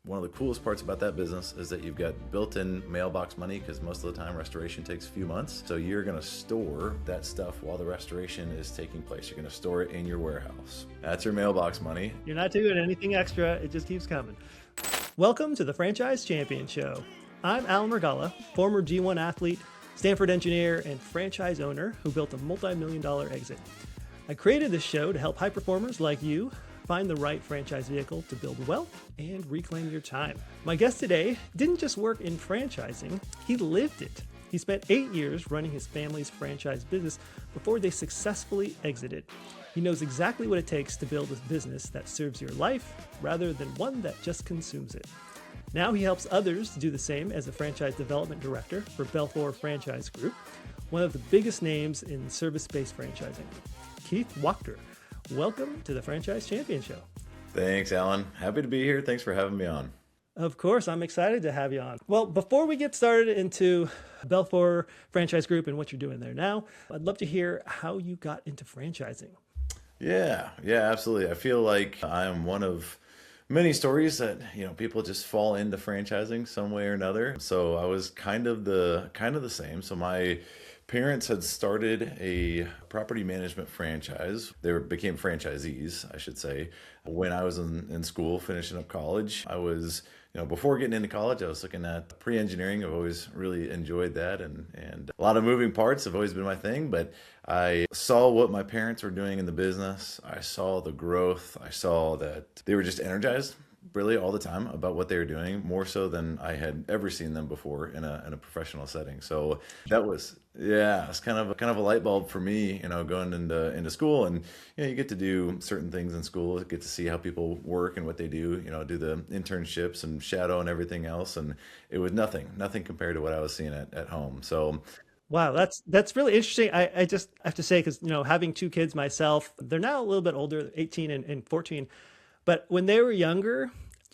One of the coolest parts about that business is that you've got built-in mailbox money, because most of the time restoration takes a few months. So you're going to store that stuff while the restoration is taking place. You're going to store it in your warehouse. That's your mailbox money. You're not doing anything extra. It just keeps coming. Welcome to the Franchise Champion Show. I'm Alan Regala, former G1 athlete, Stanford engineer, and franchise owner who built a multi-million-dollar exit. I created this show to help high performers like you find the right franchise vehicle to build wealth and reclaim your time. My guest today didn't just work in franchising, he lived it. He spent 8 years running his family's franchise business before they successfully exited. He knows exactly what it takes to build a business that serves your life rather than one that just consumes it. Now he helps others to do the same as a franchise development director for Belfor Franchise Group, one of the biggest names in service-based franchising. Keith Wachter, welcome to the Franchise Champion Show. Thanks, Alan. Happy to be here. Thanks for having me on. Of course, I'm excited to have you on. Well, before we get started into Belfor Franchise Group and what you're doing there now, I'd love to hear how you got into franchising. Yeah, absolutely. I feel like I'm one of many stories that, people just fall into franchising some way or another. So I was kind of the same. So my parents had started a property management franchise. They became franchisees, I should say, when I was in school, finishing up college. I was, before getting into college, I was looking at pre-engineering. I've always really enjoyed that, and a lot of moving parts have always been my thing. But I saw what my parents were doing in the business. I saw the growth. I saw that they were just energized really all the time about what they were doing, more so than I had ever seen them before in a professional setting. So that was, it's kind of a light bulb for me, going into school. And you get to do certain things in school, get to see how people work and what they do, do the internships and shadow and everything else. And it was nothing compared to what I was seeing at home. So wow, that's really interesting. I just have to say, because having two kids myself, they're now a little bit older, 18 and 14. But when they were younger,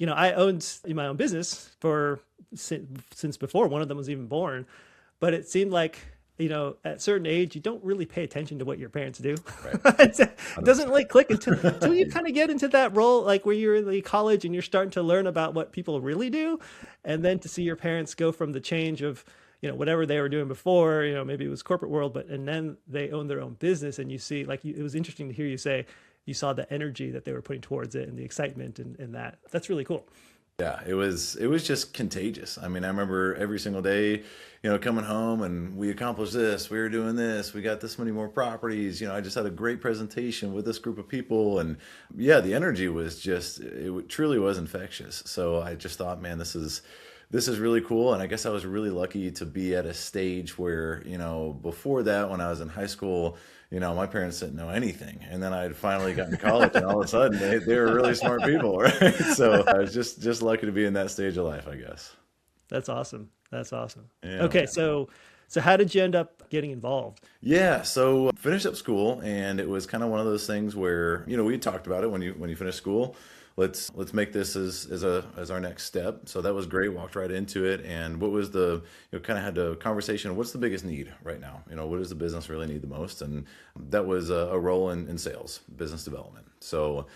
I owned my own business since before one of them was even born. But it seemed like, at a certain age, you don't really pay attention to what your parents do. Right. It doesn't really click until you kind of get into that role, like where you're in the college and you're starting to learn about what people really do. And then to see your parents go from the change of, whatever they were doing before, maybe it was corporate world, and then they own their own business. And you see, it was interesting to hear you say, you saw the energy that they were putting towards it and the excitement and that. That's really cool. Yeah, it was just contagious. I mean, I remember every single day, coming home and we accomplished this, we were doing this, we got this many more properties. I just had a great presentation with this group of people. And yeah, the energy was it truly was infectious. So I just thought, man, this is really cool. And I guess I was really lucky to be at a stage where, before that, when I was in high school, my parents didn't know anything. And then I had finally gotten to college and all of a sudden they were really smart people, right? So I was just lucky to be in that stage of life, I guess. That's awesome. Yeah. Okay. So how did you end up getting involved? Yeah. So finished up school, and it was kind of one of those things where, we talked about it when you finish school. Let's make this as our next step. So that was great. Walked right into it. And what was kind of had a conversation. What's the biggest need right now? What does the business really need the most? And that was a role in sales, business development. So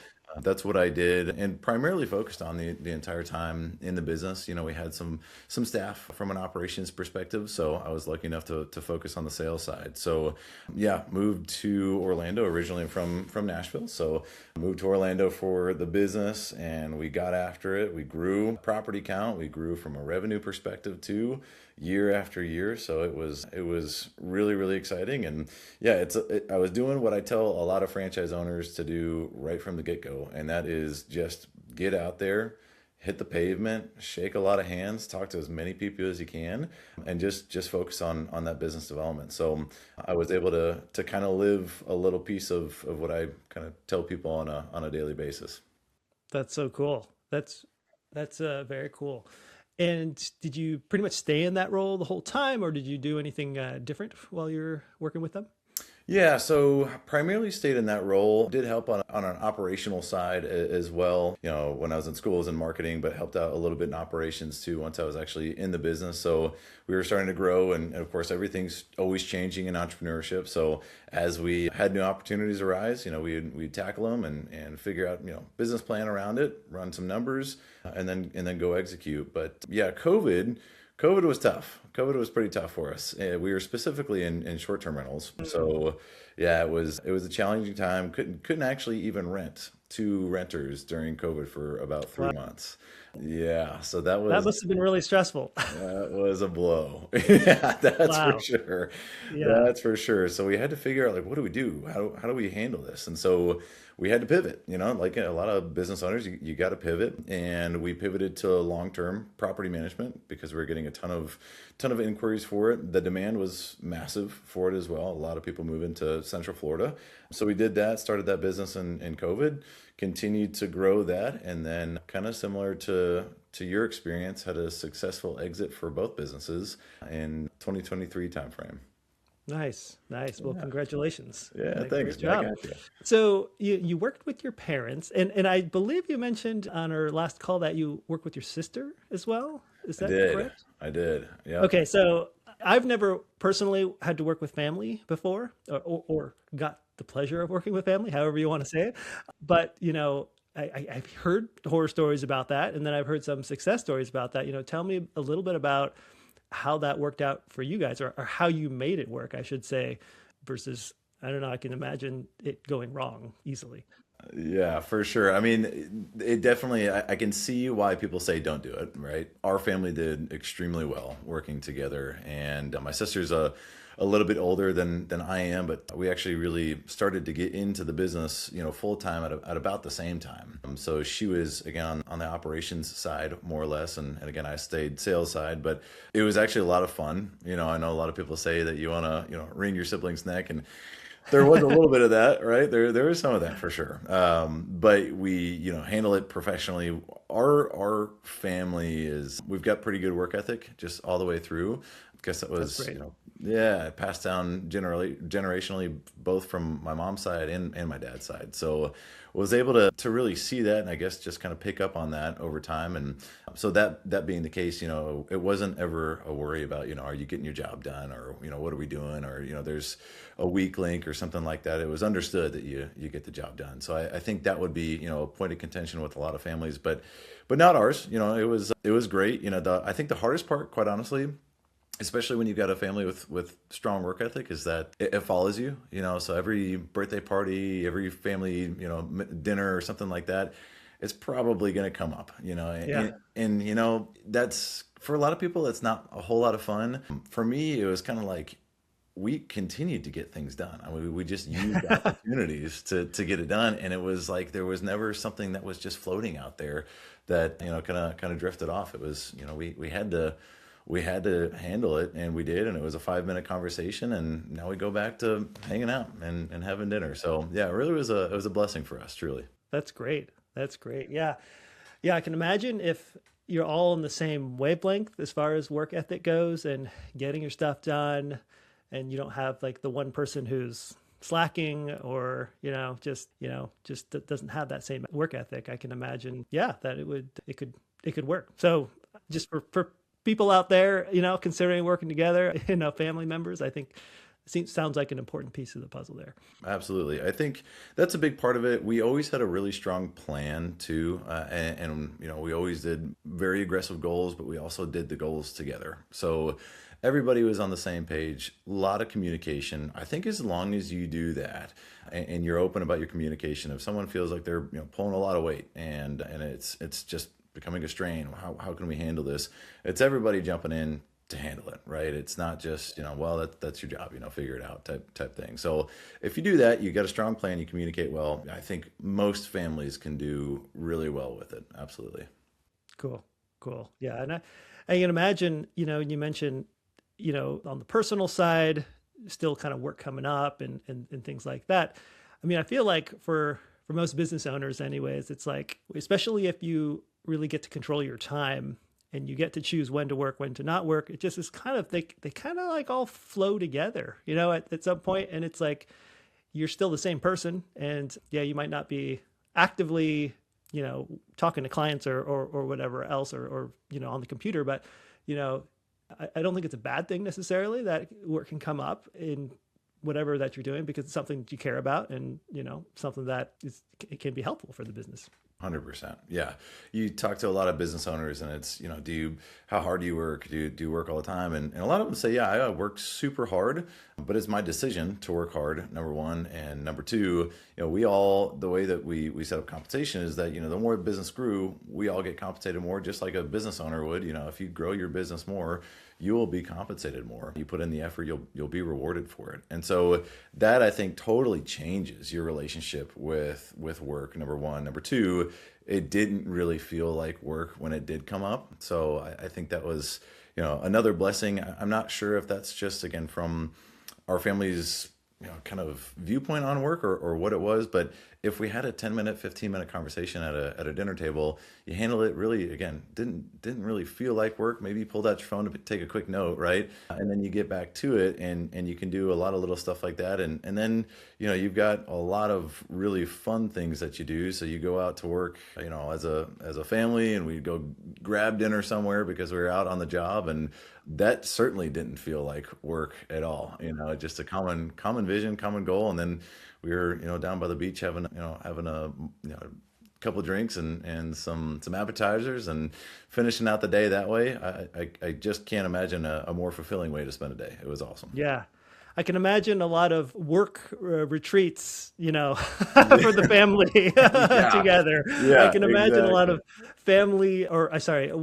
that's what I did, and primarily focused on the entire time in the business. We had some staff from an operations perspective, so I was lucky enough to focus on the sales side. So yeah, moved to Orlando, originally from Nashville. So moved to Orlando for the business, and we got after it. We grew property count. We grew from a revenue perspective too, year after year. So it was really, really exciting. And yeah, I was doing what I tell a lot of franchise owners to do right from the get-go. And that is just get out there, hit the pavement, shake a lot of hands, talk to as many people as you can, and just focus on that business development. So I was able to kind of live a little piece of what I kind of tell people on a daily basis. That's so cool. That's very cool. And did you pretty much stay in that role the whole time, or did you do anything different while you're working with them? Yeah, so primarily stayed in that role. Did help on an operational side as well. When I was in school, I was in marketing, but helped out a little bit in operations too once I was actually in the business. So we were starting to grow, and of course, everything's always changing in entrepreneurship. So as we had new opportunities arise, we'd tackle them and figure out business plan around it, run some numbers, and then go execute. But yeah, COVID was tough. COVID was pretty tough for us. We were specifically in short-term rentals. So yeah, it was a challenging time. Couldn't actually even rent two renters during COVID for about three Wow. months. Yeah, so that That was must have been really stressful. that was a blow. Yeah, that's for Wow. sure. Yeah. That's for sure. So we had to figure out like what do we do? How do we handle this? And so we had to pivot, like a lot of business owners, you got to pivot. And we pivoted to long-term property management because we were getting a ton of inquiries for it. The demand was massive for it as well. A lot of people moving to Central Florida. So we did that, started that business in COVID, continued to grow that, and then kind of similar to your experience, had a successful exit for both businesses in 2023 timeframe. Nice. Nice. Well, Yeah. congratulations. Yeah, Great thanks. Back job. at you. So you worked with your parents, and I believe you mentioned on our last call that you work with your sister as well. Is I that did. correct? I did. Yeah. Okay, so I've never personally had to work with family before, or got the pleasure of working with family, however you want to say it. But I've heard horror stories about that, and then I've heard some success stories about that. Tell me a little bit about how that worked out for you guys, or how you made it work, I should say, versus I don't know. I can imagine it going wrong easily. Yeah, for sure. I mean, it definitely, I can see why people say don't do it, right? Our family did extremely well working together. And my sister's a little bit older than I am, but we actually really started to get into the business, full time at about the same time. So she was, again, on the operations side, more or less. And again, I stayed sales side, but it was actually a lot of fun. I know a lot of people say that you want to, wring your sibling's neck, and there was a little bit of that, right? There was some of that for sure. But we, handle it professionally. Our family we've got pretty good work ethic just all the way through. I guess that That's was, great. yeah, passed down generationally, both from my mom's side and my dad's side. So was able to really see that, and I guess just kind of pick up on that over time. And so that being the case, it wasn't ever a worry about, are you getting your job done, or, what are we doing, or, there's a weak link or something like that. It was understood that you get the job done. So I think that would be, a point of contention with a lot of families, but not ours. It was great. I think the hardest part, quite honestly, especially when you've got a family with strong work ethic, is that it follows you. So every birthday party, every family, dinner or something like that, it's probably going to come up, Yeah. and that's, for a lot of people, it's not a whole lot of fun. For me, it was kind of like, we continued to get things done. I mean, we just used opportunities to get it done. And it was like, there was never something that was just floating out there that, kind of drifted off. It was, we had to handle it, and we did. And it was a 5-minute conversation. And now we go back to hanging out and having dinner. So yeah, it really it was a blessing for us, truly. That's great. That's great. Yeah. Yeah. I can imagine if you're all in the same wavelength as far as work ethic goes and getting your stuff done, and you don't have like the one person who's slacking, or, just doesn't have that same work ethic. I can imagine, yeah, that it could work. So just for people out there, considering working together, family members, I think sounds like an important piece of the puzzle there. Absolutely. I think that's a big part of it. We always had a really strong plan too. We always did very aggressive goals, but we also did the goals together. So everybody was on the same page, a lot of communication. I think as long as you do that, and you're open about your communication, if someone feels like they're pulling a lot of weight, and it's just becoming a strain, how can we handle this? It's everybody jumping in to handle it, right? It's not just, well, that's your job, figure it out type thing. So if you do that, you got a strong plan, you communicate well, I think most families can do really well with it. Absolutely. Cool. Cool. Yeah. And I can imagine, you mentioned, on the personal side, still kind of work coming up and things like that. I mean, I feel like for most business owners anyways, it's like, especially if you really get to control your time, and you get to choose when to work, when to not work. It just is kind of, they kind of like all flow together, at some point. And it's like, you're still the same person. And yeah, you might not be actively, talking to clients or whatever else, or on the computer, but, I don't think it's a bad thing necessarily that work can come up in whatever that you're doing, because it's something you care about, and, something that it can be helpful for the business. 100%. Yeah. You talk to a lot of business owners, and it's, how hard do you work? Do you work all the time? And a lot of them say, yeah, I work super hard, but it's my decision to work hard, number one. And number two, we all, the way that we set up compensation is that, the more the business grew, we all get compensated more, just like a business owner would. If you grow your business more, you will be compensated more. You put in the effort, you'll be rewarded for it. And so that, I think, totally changes your relationship with work, number one. Number two, it didn't really feel like work when it did come up. So I think that was, another blessing. I'm not sure if that's just, again, from our family's, kind of viewpoint on work or what it was, but if we had a 10-minute, 15-minute conversation at a dinner table, you handle it really, again, didn't really feel like work. Maybe you pulled out your phone to take a quick note, right? And then you get back to it, and you can do a lot of little stuff like that. And then, you've got a lot of really fun things that you do. So you go out to work, as a family, and we go grab dinner somewhere because we were out on the job, and that certainly didn't feel like work at all. Just a common vision, common goal. And then we were, down by the beach having a couple of drinks and some appetizers, and finishing out the day that way. I just can't imagine a more fulfilling way to spend a day. It was awesome. Yeah. I can imagine a lot of work retreats, for the family together. Yeah, I can imagine exactly. a lot of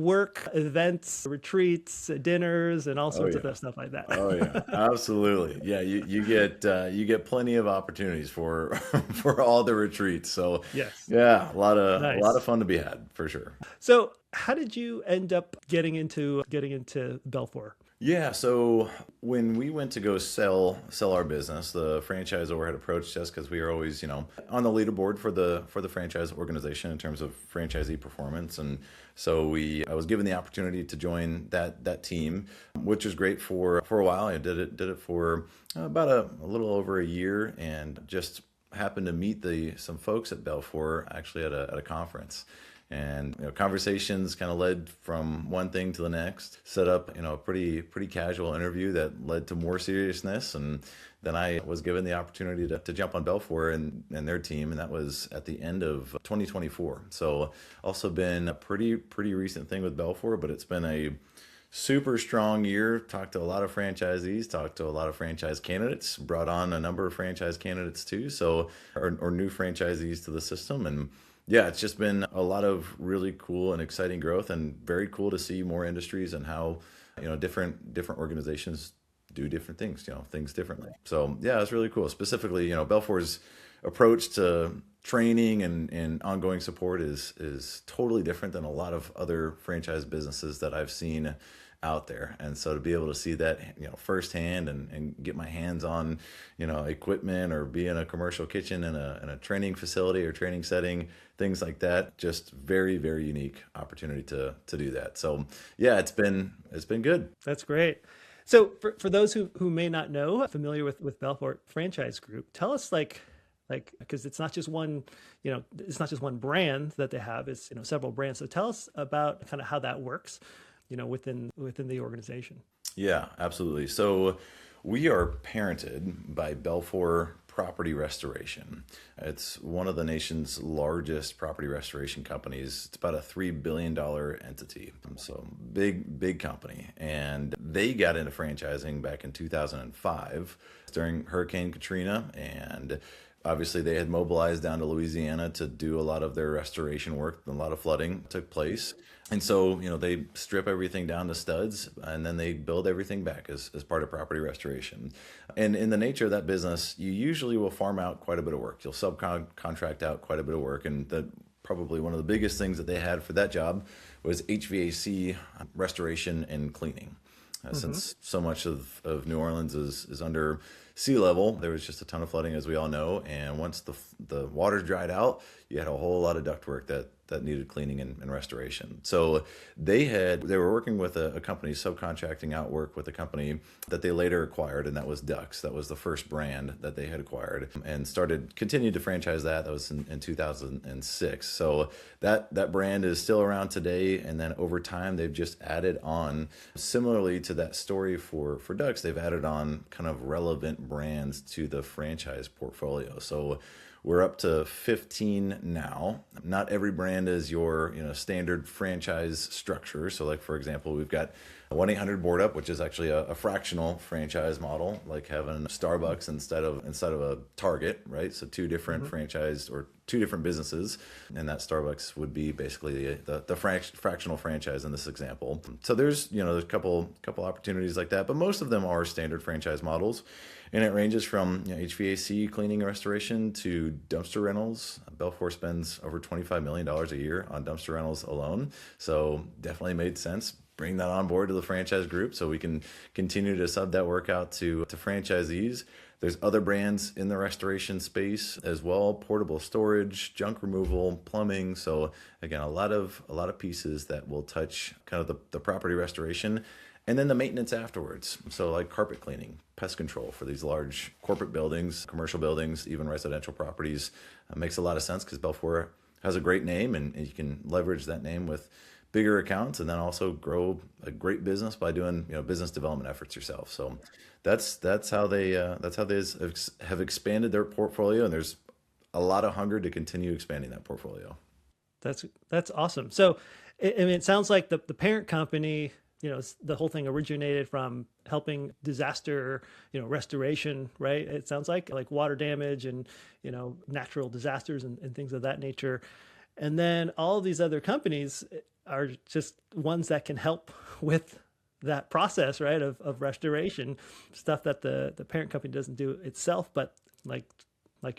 work events, retreats, dinners, and all sorts of stuff like that. Oh yeah, absolutely. Yeah, you get plenty of opportunities for for all the retreats. So yes, yeah, a lot Nice. of fun to be had for sure. So how did you end up getting into Belfor? Yeah, so when we went to go sell our business, the franchisor had approached us because we were always, on the leaderboard for the franchise organization in terms of franchisee performance. And so I was given the opportunity to join that team, which was great for a while. I did it for about a little over a year, and just happened to meet some folks at Belfor actually at a conference. And conversations kind of led from one thing to the next. Set up a pretty casual interview that led to more seriousness, and then I was given the opportunity to jump on Belfor and their team, and that was at the end of 2024. So also been a pretty recent thing with Belfor, but it's been a super strong year. Talked to a lot of franchisees, talked to a lot of franchise candidates, brought on a number of franchise candidates too, so or new franchisees to the system. And yeah, it's just been a lot of really cool and exciting growth, and very cool to see more industries and how, different organizations do different things, things differently. So yeah, it's really cool. Specifically, Belfor's approach to training and ongoing support is totally different than a lot of other franchise businesses that I've seen out there. And so to be able to see that, firsthand and get my hands on, equipment, or be in a commercial kitchen in a training facility or training setting, things like that, just very, very unique opportunity to do that. So yeah, it's been good. That's great. So for those who may not know, familiar with Belfor Franchise Group, tell us because it's not just one, it's not just one brand that they have, it's, several brands. So tell us about kind of how that works, within the organization. Yeah, absolutely. So we are parented by Belfor Property Restoration. It's one of the nation's largest property restoration companies. It's about a $3 billion entity. So big company. And they got into franchising back in 2005 during Hurricane Katrina. And obviously they had mobilized down to Louisiana to do a lot of their restoration work. A lot of flooding took place. And so, they strip everything down to studs, and then they build everything back as part of property restoration. And in the nature of that business, you usually will farm out quite a bit of work. You'll subcontract out quite a bit of work. And probably one of the biggest things that they had for that job was HVAC restoration and cleaning. Since so much of New Orleans is under sea level, there was just a ton of flooding, as we all know. And once the water dried out, you had a whole lot of ductwork that needed cleaning and restoration. So they were working with a company, subcontracting out work with a company that they later acquired, and that was Ducks. That was the first brand that they had acquired, and continued to franchise that. That was in 2006. So that brand is still around today, and then over time they've just added on, similarly to that story for Ducks, they've added on kind of relevant brands to the franchise portfolio. So we're up to 15 now. Not every brand is your standard franchise structure. So like, for example, we've got 1-800-BOARD-UP, which is actually a fractional franchise model, like having Starbucks instead of a Target, right? So two different franchised or two different businesses, and that Starbucks would be basically the fractional franchise in this example. So there's a couple opportunities like that, but most of them are standard franchise models, and it ranges from HVAC cleaning and restoration to dumpster rentals. Belfor spends over $25 million a year on dumpster rentals alone, so definitely made sense. Bring that on board to the franchise group so we can continue to sub that work out to franchisees. There's other brands in the restoration space as well: portable storage, junk removal, plumbing. So again, a lot of pieces that will touch kind of the property restoration, and then the maintenance afterwards. So like carpet cleaning, pest control for these large corporate buildings, commercial buildings, even residential properties. Makes a lot of sense because Belfor has a great name, and you can leverage that name with bigger accounts, and then also grow a great business by doing business development efforts yourself. So that's how they have expanded their portfolio, and there's a lot of hunger to continue expanding that portfolio. That's awesome. So it sounds like the parent company, the whole thing originated from helping disaster, restoration, right? It sounds like water damage and, natural disasters and things of that nature. And then all of these other companies are just ones that can help with that process, right? Of restoration, stuff that the parent company doesn't do itself, but like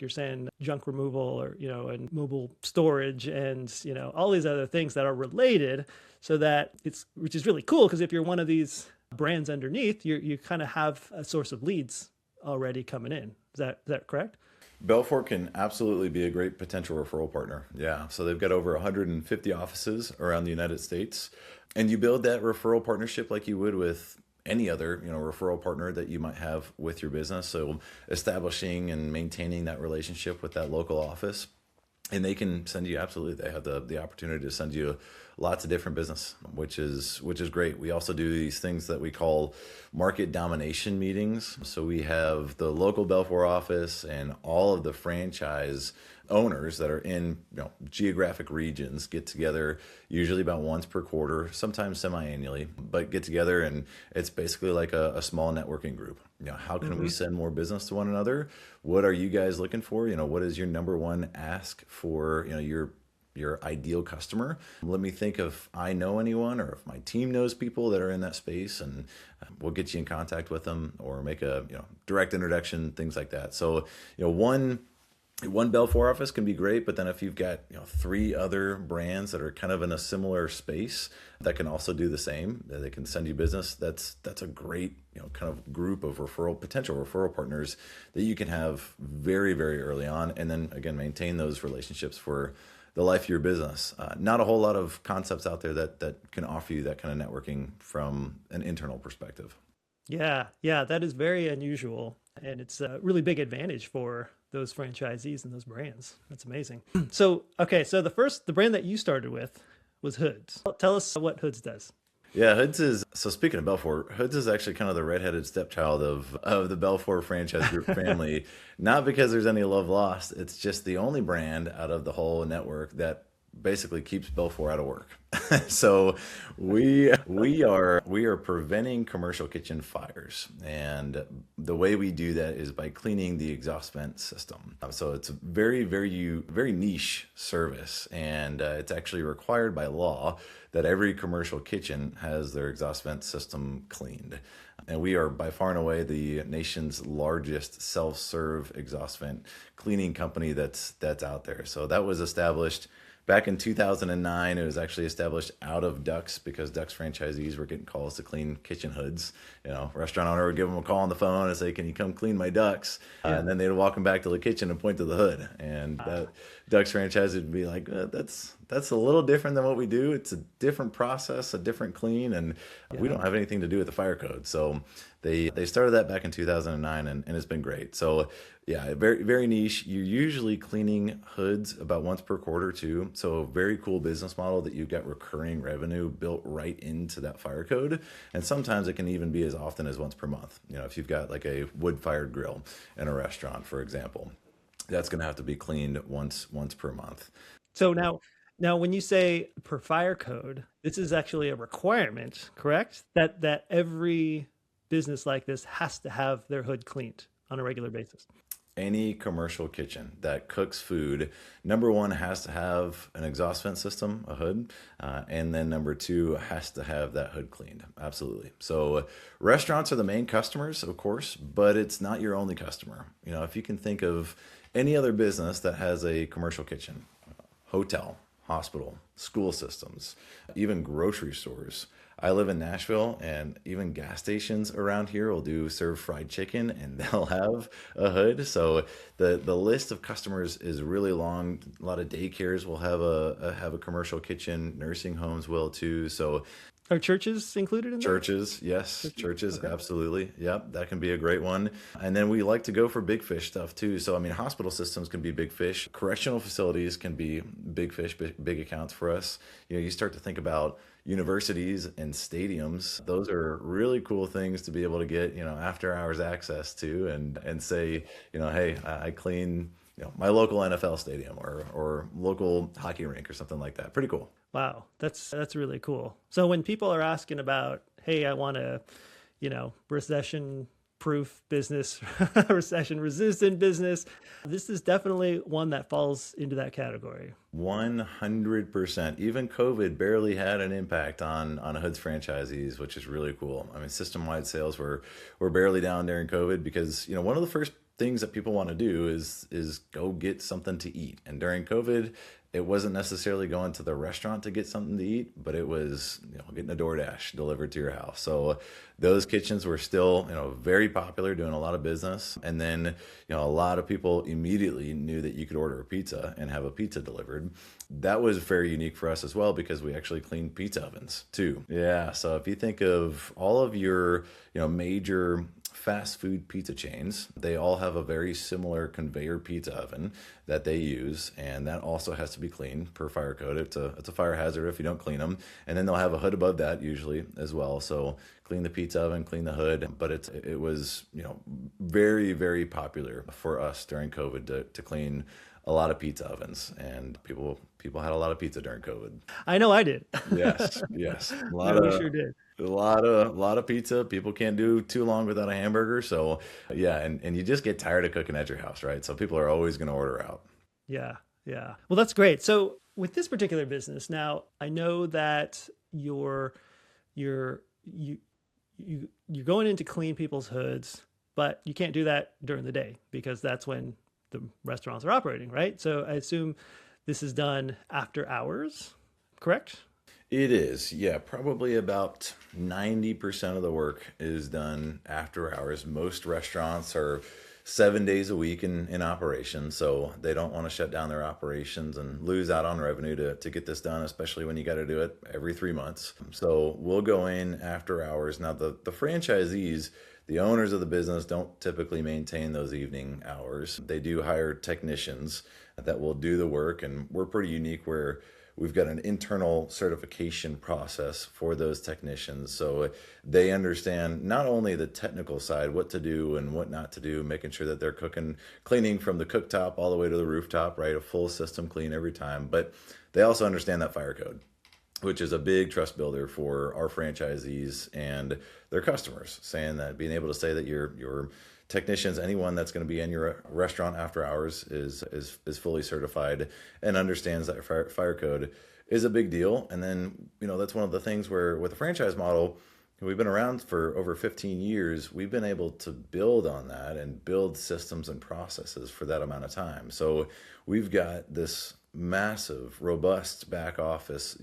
you're saying, junk removal or, and mobile storage and, all these other things that are related, so that which is really cool, because if you're one of these brands underneath, you kind of have a source of leads already coming in. Is that correct? Belfor can absolutely be a great potential referral partner. Yeah. So they've got over 150 offices around the United States. And you build that referral partnership like you would with any other, referral partner that you might have with your business. So establishing and maintaining that relationship with that local office. And they can send you, absolutely, they have the opportunity to send you lots of different business, which is great. We also do these things that we call market domination meetings. So we have the local Belfor office and all of the franchise owners that are in geographic regions get together, usually about once per quarter, sometimes semi-annually, but get together, and it's basically like a small networking group. How can we send more business to one another? What are you guys looking for? What is your number one ask for your ideal customer? Let me think if I know anyone, or if my team knows people that are in that space, and we'll get you in contact with them, or make a direct introduction, things like that. So one Belfor office can be great, but then if you've got 3 other brands that are kind of in a similar space that can also do the same, that they can send you business, that's a great kind of group of potential referral partners that you can have very, very early on, and then again maintain those relationships for the life of your business. Not a whole lot of concepts out there that can offer you that kind of networking from an internal perspective. Yeah, that is very unusual, and it's a really big advantage for those franchisees and those brands. That's amazing. So the brand that you started with was Hoodz. Tell us what Hoodz does. Yeah, so speaking of Belfor, Hoodz is actually kind of the redheaded stepchild of the Belfor Franchise Group family. Not because there's any love lost, it's just the only brand out of the whole network that basically keeps Belfor out of work. So we are preventing commercial kitchen fires, and the way we do that is by cleaning the exhaust vent system. So it's a very, very, very niche service, and it's actually required by law that every commercial kitchen has their exhaust vent system cleaned. And we are by far and away the nation's largest self-serve exhaust vent cleaning company that's out there. So that was established back in 2009. It was actually established out of Ducks, because Ducks franchisees were getting calls to clean kitchen hoods. Restaurant owner would give them a call on the phone and say, "Can you come clean my Ducks?" And then they'd walk them back to the kitchen and point to the hood. And that Ducks franchise would be like, that's a little different than what we do. It's a different process, a different clean, and we Yeah. don't have anything to do with the fire code. So they started that back in 2009, and it's been great. So yeah, very very niche. You're usually cleaning hoods about once per quarter too. So very cool business model that you've got recurring revenue built right into that fire code. And sometimes it can even be as often as once per month. If you've got like a wood fired grill in a restaurant, for example, that's going to have to be cleaned once per month. So now when you say per fire code, this is actually a requirement, correct? That every business like this has to have their hood cleaned on a regular basis. Any commercial kitchen that cooks food, number one has to have an exhaust vent system, a hood, and then number two has to have that hood cleaned. Absolutely. So restaurants are the main customers, of course, but it's not your only customer. If you can think of any other business that has a commercial kitchen, hotel, hospital, school systems, even grocery stores. I live in Nashville, and even gas stations around here will do serve fried chicken, and they'll have a hood. So the list of customers is really long. A lot of daycares will have a commercial kitchen. Nursing homes will too. So Are churches included in that? churches, yes, Churches? churches, Okay. absolutely. Yep, that can be a great one. And then we like to go for big fish stuff too. So, I mean, hospital systems can be big fish. Correctional facilities can be big fish, big accounts for us. You start to think about universities and stadiums. Those are really cool things to be able to get, after hours access to and say, hey, I clean, my local NFL stadium or local hockey rink or something like that. Pretty cool. Wow, that's really cool. So when people are asking about, hey, I want a, recession-proof business, recession-resistant business, this is definitely one that falls into that category. 100%. Even COVID barely had an impact on Hoodz franchisees, which is really cool. I mean, system-wide sales were barely down during COVID because, one of the first things that people want to do is go get something to eat. And during COVID, it wasn't necessarily going to the restaurant to get something to eat, but it was getting a DoorDash delivered to your house. So those kitchens were still very popular, doing a lot of business. And then a lot of people immediately knew that you could order a pizza and have a pizza delivered. That was very unique for us as well because we actually cleaned pizza ovens too. Yeah. So if you think of all of your major fast food pizza chains, they all have a very similar conveyor pizza oven that they use, and that also has to be cleaned per fire code. It's a fire hazard if you don't clean them, and then they'll have a hood above that usually as well. So clean the pizza oven, clean the hood. But it was very very popular for us during COVID to clean a lot of pizza ovens, and people had a lot of pizza during COVID. I know I did. Yes, yes, Yeah, we sure did. a lot of pizza. People can't do too long without a hamburger. So yeah, and you just get tired of cooking at your house, right? So people are always going to order out. Yeah, yeah. Well, that's great. So with this particular business, now I know that you're going in to clean people's hoods, but you can't do that during the day because that's when the restaurants are operating, right? So I assume this is done after hours, correct? It is, yeah, probably about 90% of the work is done after hours. Most restaurants are 7 days a week in operation, so they don't want to shut down their operations and lose out on revenue to get this done, especially when you got to do it every 3 months. So we'll go in after hours. Now, the franchisees, the owners of the business, don't typically maintain those evening hours. They do hire technicians that will do the work, and we're pretty unique where we've got an internal certification process for those technicians. So they understand not only the technical side, what to do and what not to do, making sure that they're cleaning from the cooktop all the way to the rooftop, right? A full system clean every time. But they also understand that fire code, which is a big trust builder for our franchisees and their customers, saying that being able to say that your technicians, anyone that's going to be in your restaurant after hours is fully certified and understands that fire code is a big deal. And then, that's one of the things where with the franchise model, we've been around for over 15 years. We've been able to build on that and build systems and processes for that amount of time. So we've got this massive, robust back office,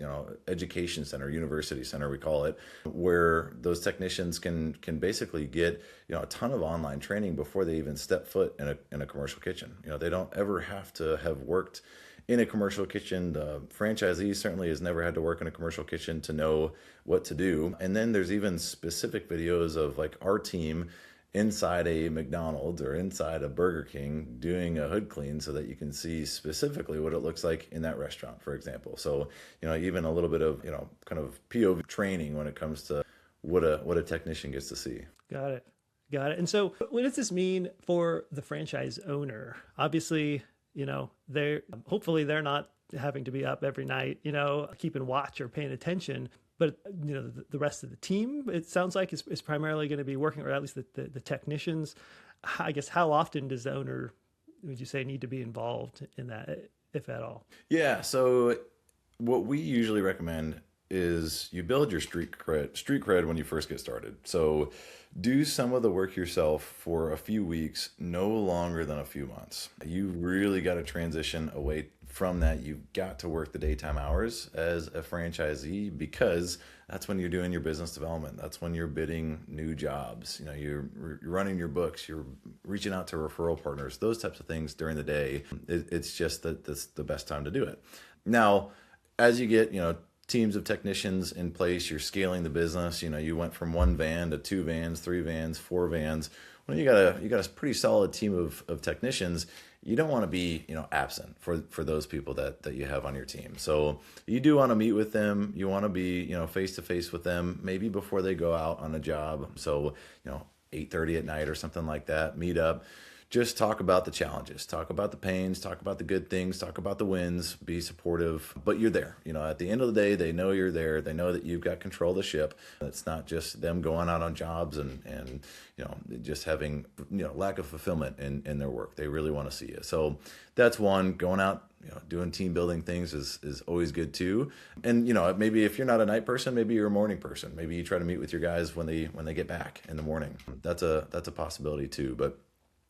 education center, university center, we call it, where those technicians can basically get, a ton of online training before they even step foot in a commercial kitchen. They don't ever have to have worked in a commercial kitchen. The franchisee certainly has never had to work in a commercial kitchen to know what to do. And then there's even specific videos of like our team inside a McDonald's or inside a Burger King doing a hood clean so that you can see specifically what it looks like in that restaurant, for example. So, even a little bit of, kind of POV training when it comes to what a technician gets to see. Got it. And so what does this mean for the franchise owner? Obviously, hopefully they're not having to be up every night, keeping watch or paying attention. But, the rest of the team, it sounds like, is primarily going to be working, or at least the technicians. I guess, how often does the owner, would you say, need to be involved in that, if at all? Yeah. So what we usually recommend is you build your street cred when you first get started. So do some of the work yourself for a few weeks, no longer than a few months. You really got to transition away from that. You've got to work the daytime hours as a franchisee, because that's when you're doing your business development. That's when you're bidding new jobs. You're running your books, you're reaching out to referral partners, those types of things during the day. It's just that that's the best time to do it. Now, as you get, teams of technicians in place, you're scaling the business. You went from 1 van to 2 vans, 3 vans, 4 vans. When you got a pretty solid team of technicians, you don't want to be, absent for those people that you have on your team. So you do want to meet with them. You want to be, face to face with them, maybe before they go out on a job. So, 8:30 at night or something like that, meet up. Just talk about the challenges, talk about the pains, talk about the good things, talk about the wins, be supportive, but you're there. At the end of the day, they know you're there. They know that you've got control of the ship. It's not just them going out on jobs and just having, lack of fulfillment in their work. They really want to see you. So that's one. Going out, doing team building things is always good too. And, maybe if you're not a night person, maybe you're a morning person. Maybe you try to meet with your guys when they get back in the morning. That's a possibility too. But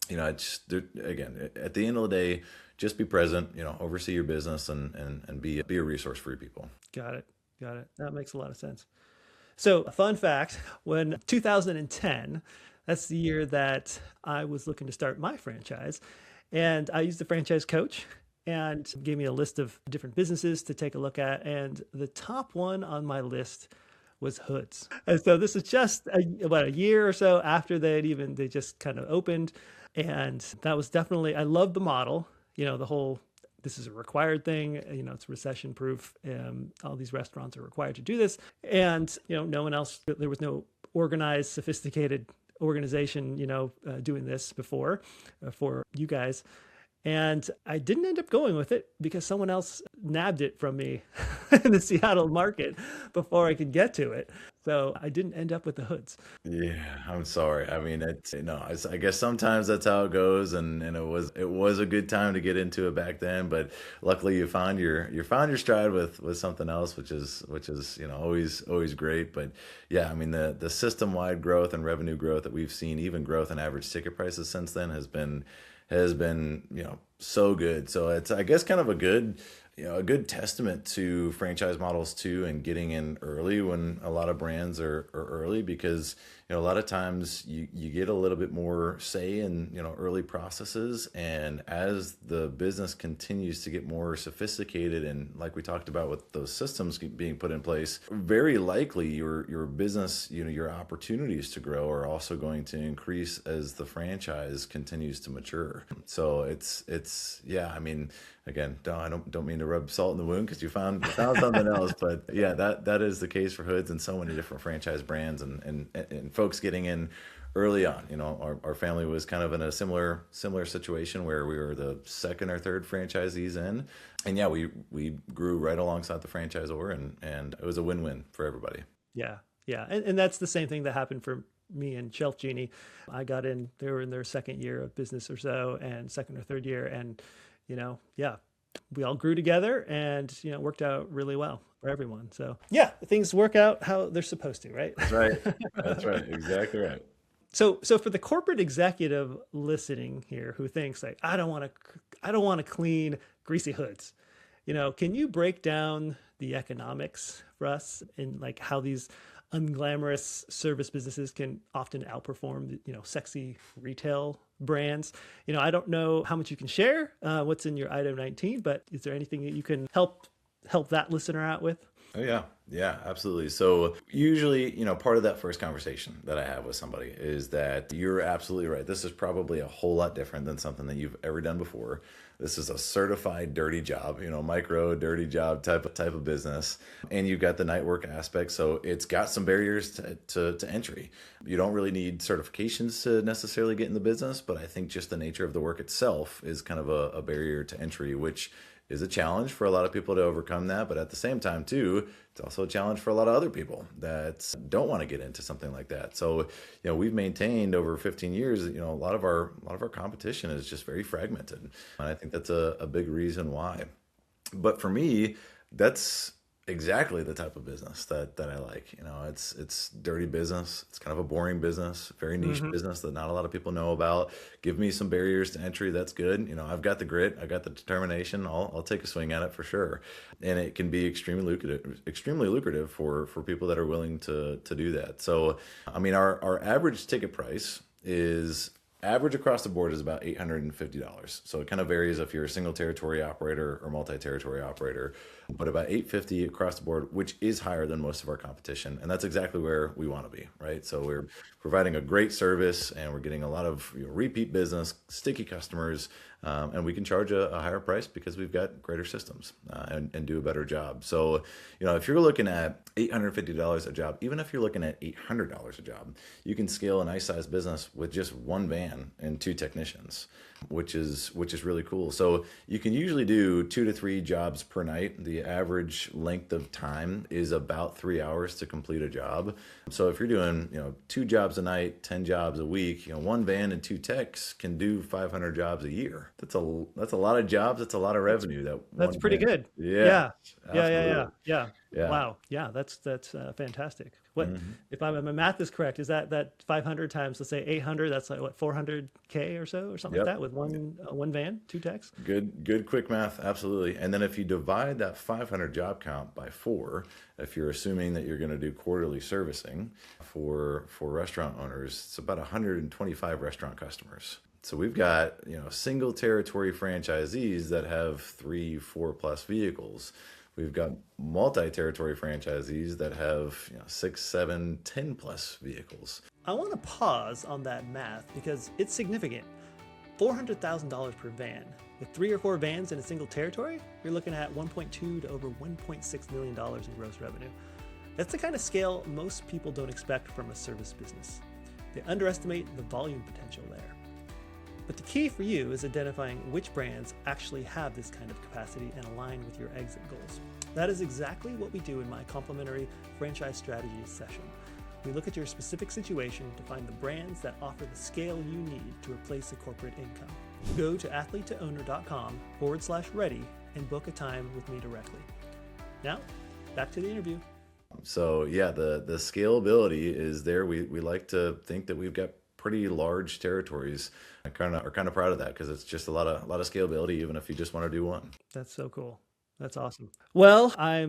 again, at the end of the day, just be present, oversee your business and be a resource for your people. Got it. That makes a lot of sense. So a fun fact, when 2010, that's the year that I was looking to start my franchise, and I used the franchise coach and gave me a list of different businesses to take a look at. And the top one on my list was Hoodz. And so this is just about a year or so after they just kind of opened. And that was definitely, I love the model, the whole, this is a required thing, it's recession-proof. All these restaurants are required to do this. And, no one else, there was no organized, sophisticated organization, doing this before for you guys. And I didn't end up going with it because someone else nabbed it from me in the Seattle market before I could get to it. So I didn't end up with the Hoodz. Yeah, I'm sorry. I mean, I guess sometimes that's how it goes, and it was a good time to get into it back then. But luckily, you found your stride with something else, which is always great. But yeah, I mean the system wide growth and revenue growth that we've seen, even growth in average ticket prices since then, has been so good. So it's, I guess, kind of a good testament to franchise models too, and getting in early when a lot of brands are early, because a lot of times you get a little bit more say in early processes, and as the business continues to get more sophisticated, and like we talked about with those systems being put in place, very likely your business, your opportunities to grow are also going to increase as the franchise continues to mature. So it's yeah, I mean, again, I don't mean to rub salt in the wound because you found something else, but yeah, that is the case for Hoodz and so many different franchise brands and folks getting in early on. Our family was kind of in a similar situation where we were the second or third franchisees in, and yeah, we grew right alongside the franchisor, and it was a win-win for everybody. Yeah, and that's the same thing that happened for me and Shelf Genie. I got in; they were in their second year of business or so, and second or third year, and yeah, we all grew together, and it worked out really well for everyone. So yeah, things work out how they're supposed to, right? That's right. That's right. Exactly right. So for the corporate executive listening here who thinks like, I don't want to clean greasy hoods, can you break down the economics for us and like how these unglamorous service businesses can often outperform, sexy retail brands. I don't know how much you can share, what's in your item 19, but is there anything that you can help that listener out with? Oh yeah. Yeah, absolutely. So usually, part of that first conversation that I have with somebody is that you're absolutely right. This is probably a whole lot different than something that you've ever done before. This is a certified dirty job, micro dirty job type of business. And you've got the night work aspect. So it's got some barriers to entry. You don't really need certifications to necessarily get in the business, but I think just the nature of the work itself is kind of a barrier to entry, which is a challenge for a lot of people to overcome that. But at the same time, too, it's also a challenge for a lot of other people that don't want to get into something like that. So, we've maintained over 15 years, a lot of our competition is just very fragmented. And I think that's a big reason why. But for me, that's exactly the type of business that I like. It's dirty business. It's kind of a boring business, very niche business that not a lot of people know about. Give me some barriers to entry. That's good. I've got the grit. I've got the determination. I'll take a swing at it for sure. And it can be extremely lucrative for people that are willing to do that. So, our average ticket price is average across the board is about $850. So it kind of varies if you're a single territory operator or multi-territory operator, but about $850 across the board, which is higher than most of our competition. And that's exactly where we want to be, right? So we're providing a great service and we're getting a lot of repeat business, sticky customers, and we can charge a higher price because we've got greater systems and do a better job. So, if you're looking at $850 a job, even if you're looking at $800 a job, you can scale a nice sized business with just one van and 2 technicians, which is really cool. So you can usually do 2 to 3 jobs per night. The average length of time is about 3 hours to complete a job. So if you're doing, 2 jobs a night, 10 jobs a week, one van and 2 techs can do 500 jobs a year. That's a lot of jobs. That's a lot of revenue. That's pretty van. good. Yeah. Yeah. Yeah. Wow. Yeah. That's fantastic. What if my math is correct? Is that 500 times, let's say 800? That's like what, 400K or so or something like that with one van, 2 techs. Good quick math. Absolutely. And then if you divide that 500 job count by 4, if you're assuming that you're going to do quarterly servicing for restaurant owners, it's about 125 restaurant customers. So we've got, single territory franchisees that have 3, 4 plus vehicles. We've got multi-territory franchisees that have 6, 7, 10 plus vehicles. I want to pause on that math because it's significant. $400,000 per van. With 3 or 4 vans in a single territory, you're looking at $1.2 to over $1.6 million in gross revenue. That's the kind of scale most people don't expect from a service business. They underestimate the volume potential there. But the key for you is identifying which brands actually have this kind of capacity and align with your exit goals. That is exactly what we do in my complimentary franchise strategy session. We look at your specific situation to find the brands that offer the scale you need to replace the corporate income. Go to athlete2owner.com/ready and book a time with me directly. Now, back to the interview. So yeah, the scalability is there. We like to think that we've got pretty large territories. I are kind of proud of that because it's just a lot of scalability, even if you just want to do one. That's so cool. That's awesome. Well, I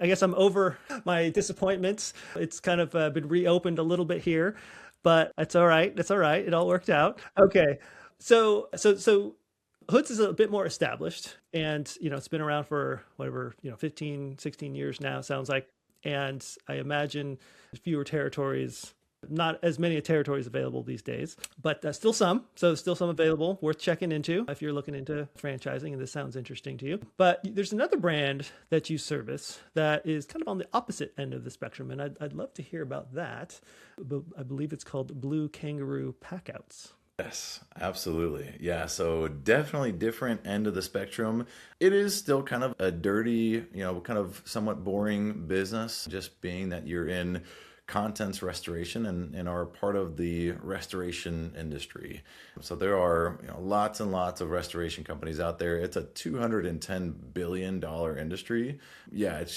guess I'm over my disappointments. It's kind of been reopened a little bit here, but it's all right. It's all right. It all worked out. Okay. So Hoodz is a bit more established and, it's been around for whatever, 15, 16 years now, sounds like. And I imagine fewer territories, not as many territories available these days, but still some. So still some available, worth checking into if you're looking into franchising and this sounds interesting to you. But there's another brand that you service that is kind of on the opposite end of the spectrum. And I'd love to hear about that. But I believe it's called Blue Kangaroo Packoutz. Yes, absolutely. Yeah, so definitely different end of the spectrum. It is still kind of a dirty, kind of somewhat boring business, just being that you're in contents restoration and are part of the restoration industry. So there are lots and lots of restoration companies out there. It's a $210 billion industry. Yeah, it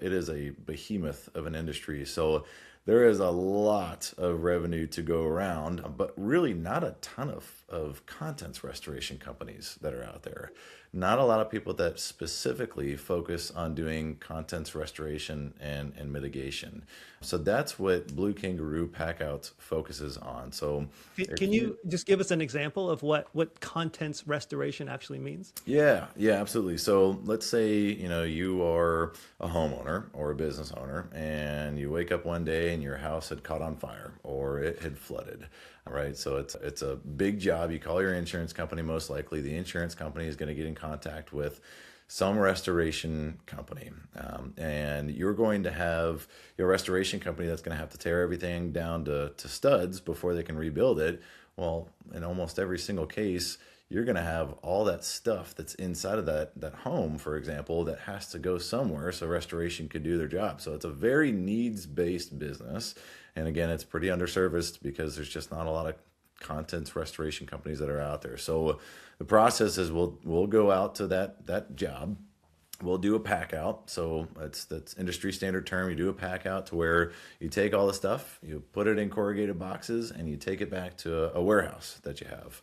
is a behemoth of an industry. So there is a lot of revenue to go around, but really not a ton of contents restoration companies that are out there. not a lot of people that specifically focus on doing contents restoration and mitigation. So that's what Blue Kangaroo Packoutz focuses on. So Can you just give us an example of what contents restoration actually means? yeah, absolutely. So let's say, you are a homeowner or a business owner and you wake up one day and your house had caught on fire or it had flooded. All right. So it's a big job. You call your insurance company, most likely. The insurance company is going to get in contact with some restoration company. And you're going to have your restoration company that's going to have to tear everything down to studs before they can rebuild it. Well, in almost every single case, you're going to have all that stuff that's inside of that home, for example, that has to go somewhere so restoration could do their job. So it's a very needs-based business. And again, it's pretty underserviced because there's just not a lot of contents restoration companies that are out there. So the process is we'll go out to that job. We'll do a pack out. So that's industry standard term. You do a pack out to where you take all the stuff, you put it in corrugated boxes, and you take it back to a warehouse that you have.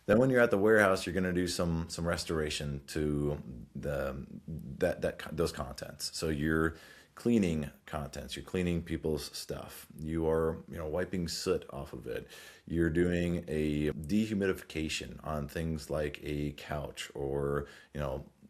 Then when you're at the warehouse, you're going to do some restoration to those contents. So you're cleaning contents, you're cleaning people's stuff, you are wiping soot off of it, you're doing a dehumidification on things like a couch or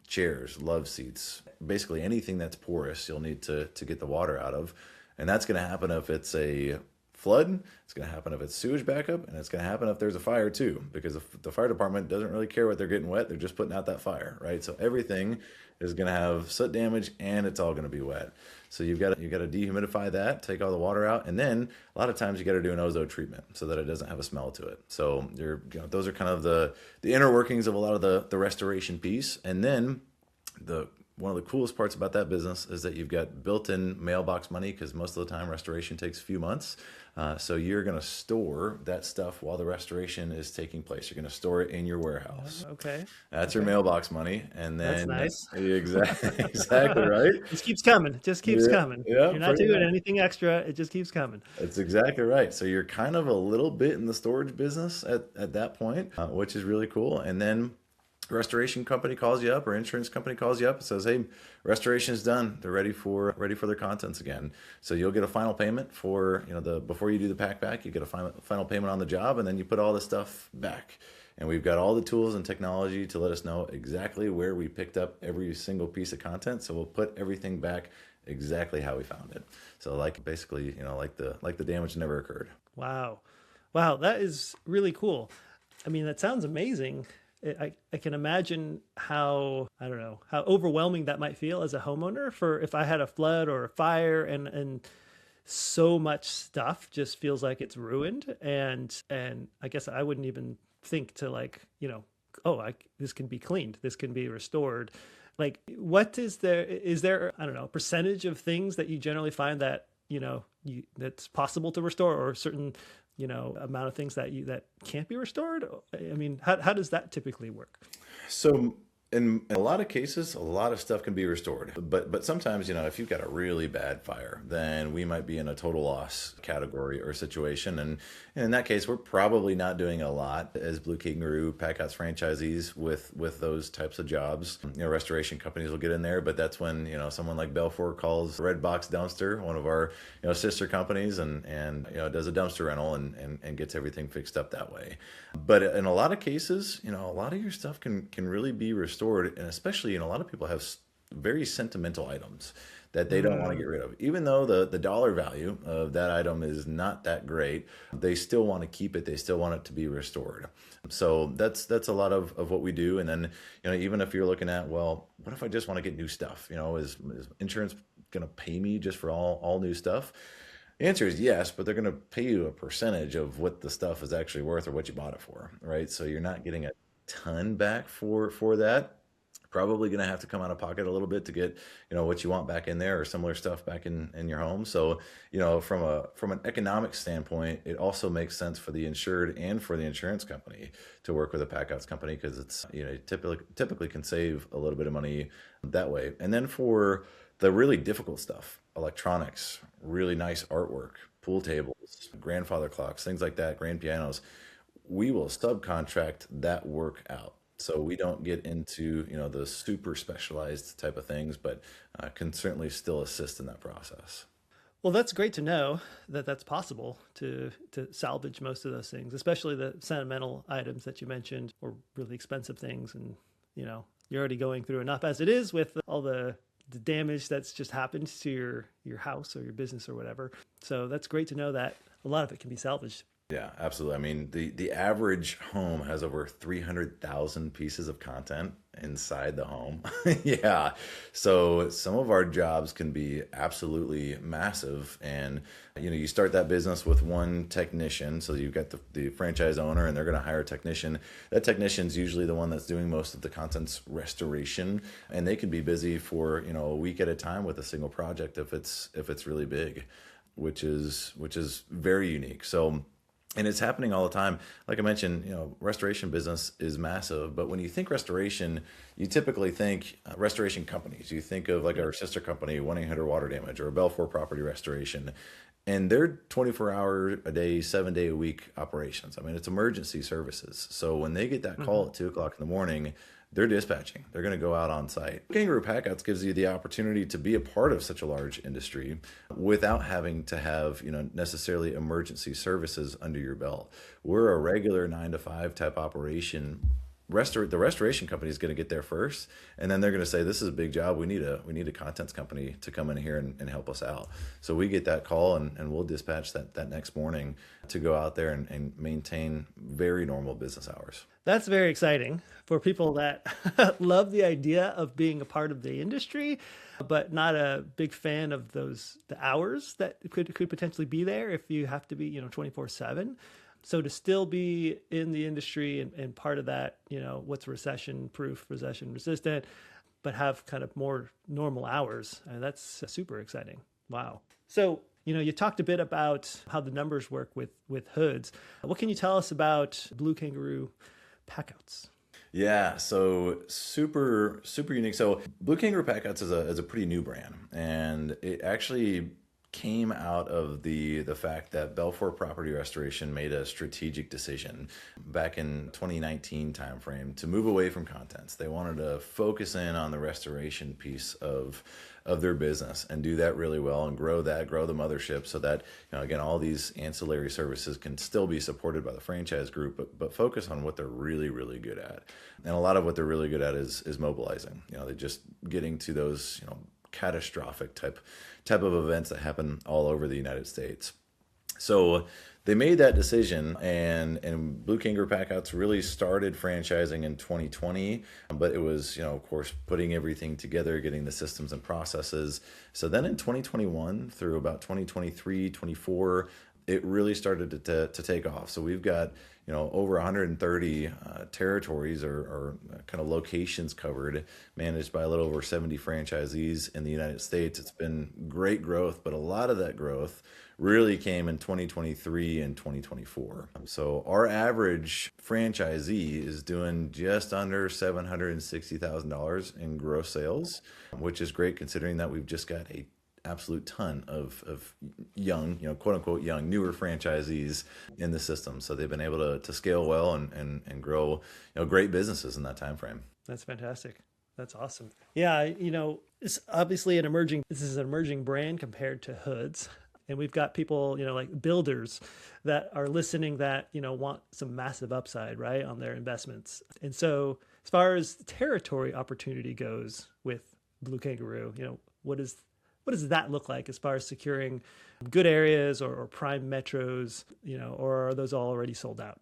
chairs, love seats, basically anything that's porous you'll need to get the water out of. And that's going to happen if it's a flood, it's going to happen if it's sewage backup, and it's going to happen if there's a fire too, because the fire department doesn't really care what they're getting wet, they're just putting out that fire, right? So everything is going to have soot damage and it's all going to be wet. So you've got to dehumidify that, take all the water out, and then a lot of times you got to do an ozone treatment so that it doesn't have a smell to it. So those are kind of the inner workings of a lot of the restoration piece. And then one of the coolest parts about that business is that you've got built-in mailbox money, because most of the time restoration takes a few months. So you're going to store that stuff while the restoration is taking place. You're going to store it in your warehouse. Okay. That's your mailbox money. And then that's nice. Exactly right. It just keeps coming. It just keeps coming. Yeah, you're not doing anything extra. It just keeps coming. That's exactly right. So you're kind of a little bit in the storage business at that point, which is really cool. And then restoration company calls you up or insurance company calls you up and says, hey, restoration is done. They're ready for their contents again. So you'll get a final payment for, before you do the pack back, you get a final payment on the job, and then you put all the stuff back. And we've got all the tools and technology to let us know exactly where we picked up every single piece of content. So we'll put everything back exactly how we found it. So basically, like the damage never occurred. Wow, that is really cool. I mean, that sounds amazing. I can imagine how overwhelming that might feel as a homeowner for if I had a flood or a fire and so much stuff just feels like it's ruined. And I guess I wouldn't even think to this can be cleaned, this can be restored. Like, what is there, I don't know, a percentage of things that you generally find that, that's possible to restore, or a certain amount of things that can't be restored? I mean, how does that typically work? So in a lot of cases, a lot of stuff can be restored. But sometimes, if you've got a really bad fire, then we might be in a total loss category or situation. And in that case, we're probably not doing a lot as Blue Kangaroo Packoutz franchisees with those types of jobs. Restoration companies will get in there, but that's when, someone like Belfor calls Red Box Dumpster, one of our, sister companies, and does a dumpster rental and gets everything fixed up that way. But in a lot of cases, a lot of your stuff can really be restored. And especially, a lot of people have very sentimental items that they don't want to get rid of. Even though the dollar value of that item is not that great, they still want to keep it. They still want it to be restored. So that's a lot of what we do. And then, even if you're looking at, well, what if I just want to get new stuff? Is insurance going to pay me just for all new stuff? The answer is yes, but they're going to pay you a percentage of what the stuff is actually worth or what you bought it for, right? So you're not getting a ton back for that. Probably going to have to come out of pocket a little bit to get, what you want back in there or similar stuff back in your home. So, from an economic standpoint, it also makes sense for the insured and for the insurance company to work with a Packoutz company, because it's, typically can save a little bit of money that way. And then for the really difficult stuff, electronics, really nice artwork, pool tables, grandfather clocks, things like that, grand pianos, we will subcontract that work out. So we don't get into, the super specialized type of things, but can certainly still assist in that process. Well, that's great to know that that's possible to salvage most of those things, especially the sentimental items that you mentioned or really expensive things. And, you're already going through enough as it is with all the damage that's just happened to your house or your business or whatever. So that's great to know that a lot of it can be salvaged. Yeah, absolutely. I mean, the average home has over 300,000 pieces of content inside the home. Yeah. So some of our jobs can be absolutely massive. And, you start that business with one technician. So you've got the franchise owner and they're going to hire a technician. That technician's usually the one that's doing most of the content's restoration. And they can be busy for, a week at a time with a single project if it's really big, which is very unique. So, and it's happening all the time. Like I mentioned, restoration business is massive, but when you think restoration, you typically think restoration companies. You think of like our sister company, 1-800 Water Damage, or a Belfor Property Restoration, and they're 24-hour a day, 7-day a week operations. I mean, it's emergency services. So when they get that call at 2:00 in the morning, they're dispatching. They're going to go out on site. Kangaroo Packoutz gives you the opportunity to be a part of such a large industry without having to have, necessarily emergency services under your belt. We're a regular 9 to 5 type operation. The restoration company is going to get there first, and then they're going to say, "This is a big job. We need a contents company to come in here and help us out." So we get that call, and we'll dispatch that next morning to go out there and maintain very normal business hours. That's very exciting for people that love the idea of being a part of the industry, but not a big fan of the hours that could potentially be there if you have to be, 24/7. So to still be in the industry and part of that, what's recession-proof, recession-resistant, but have kind of more normal hours, that's super exciting. Wow. So, you talked a bit about how the numbers work with Hoodz. What can you tell us about Blue Kangaroo Packoutz? Yeah, so super unique. So Blue Kangaroo Packoutz is a pretty new brand, and it actually came out of the fact that Belfor Property Restoration made a strategic decision back in 2019 timeframe to move away from contents. They wanted to focus in on the restoration piece of their business and do that really well and grow the mothership so that, again, all these ancillary services can still be supported by the franchise group, but focus on what they're really, really good at. And a lot of what they're really good at is mobilizing. They're just getting to those, catastrophic type of events that happen all over the United States. So they made that decision, and Blue Kangaroo Packoutz really started franchising in 2020, but it was, of course, putting everything together, getting the systems and processes. So then in 2021 through about 2023, 24, it really started to take off. So we've got, over 130 territories or kind of locations covered, managed by a little over 70 franchisees in the United States. It's been great growth, but a lot of that growth really came in 2023 and 2024. So our average franchisee is doing just under $760,000 in gross sales, which is great considering that we've just got a absolute ton of young, quote unquote young, newer franchisees in the system. So they've been able to scale well and grow, great businesses in that time frame. That's fantastic. That's awesome. Yeah, it's obviously this is an emerging brand compared to Hoodz. And we've got people, like builders that are listening that, want some massive upside, right, on their investments. And so as far as territory opportunity goes with Blue Kangaroo, what does that look like as far as securing good areas or prime metros, or are those all already sold out?